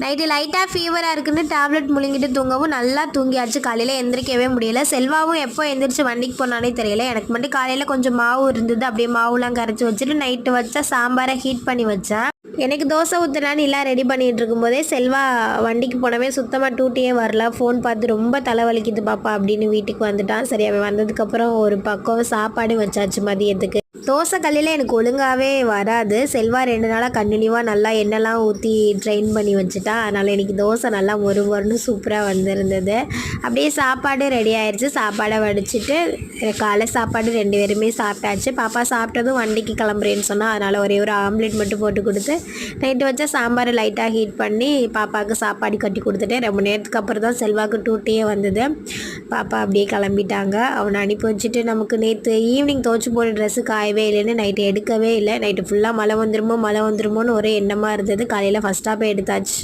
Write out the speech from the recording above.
Night லைட்டாக ஃபீவராக இருக்குன்னு tablet முழுங்கிட்டு தூங்கவும் நல்லா தூங்கியாச்சு. காலையில் எந்திரிக்கவே முடியல. செல்வாவும் எப்போ எந்திரிச்சு வண்டிக்கு போனானே தெரியல. எனக்கு மட்டும் காலையில் கொஞ்சம் மாவு இருந்தது. அப்படியே மாவுலாம் கரைச்சி வச்சுட்டு நைட்டு வச்சா சாம்பாரை ஹீட் பண்ணி வச்சேன். எனக்கு தோசை ஊற்றலான்னு எல்லாம் ரெடி பண்ணிகிட்டு இருக்கும்போதே செல்வா வண்டிக்கு போனவே சுத்தமாக டூட்டியே வரல. ஃபோன் பார்த்து ரொம்ப தலைவலிக்குது பாப்பா அப்படின்னு வீட்டுக்கு வந்துட்டான். சரி, அவன் வந்ததுக்கப்புறம் ஒரு பக்கம் சாப்பாடு வச்சாச்சு மதியத்துக்கு. தோசை கல்லில் எனக்கு ஒழுங்காகவே வராது. செல்வா 2 நாளாக கண்டினியூவாக நல்லா எண்ணெய்லாம் ஊற்றி ட்ரெயின் பண்ணி வச்சுட்டா. அதனால் இன்றைக்கி தோசை நல்லா மொறு மொறுன்னு சூப்பராக வந்திருந்தது. அப்படியே சாப்பாடு ரெடி ஆயிடுச்சு. சாப்பாடை வடிச்சிட்டு காலை சாப்பாடு 2 பேருமே சாப்பிட்டாச்சு. பாப்பா சாப்பிட்டதும் வண்டிக்கு கிளம்புறேன்னு சொன்னால் அதனால் ஒரே ஒரு ஆம்லேட் மட்டும் போட்டு கொடுத்து நைட்டு வச்சா சாம்பார் லைட்டாக ஹீட் பண்ணி பாப்பாவுக்கு சாப்பாடு கட்டி கொடுத்துட்டேன். ரொம்ப நேரத்துக்கு அப்புறம் தான் செல்வாக்கு டூட்டியே வந்தது. பாப்பா அப்படியே கிளம்பிட்டாங்க. அவனை அனுப்பி வச்சுட்டு நமக்கு நேற்று ஈவினிங் துவச்சி போன ட்ரெஸ்ஸு காயவே இல்லைன்னு நைட்டு எடுக்கவே இல்லை. நைட்டு ஃபுல்லாக மழை வந்துருமோன்னு ஒரே எண்ணமாக இருந்தது. காலையில் ஃபஸ்ட்டாக போய் எடுத்தாச்சு.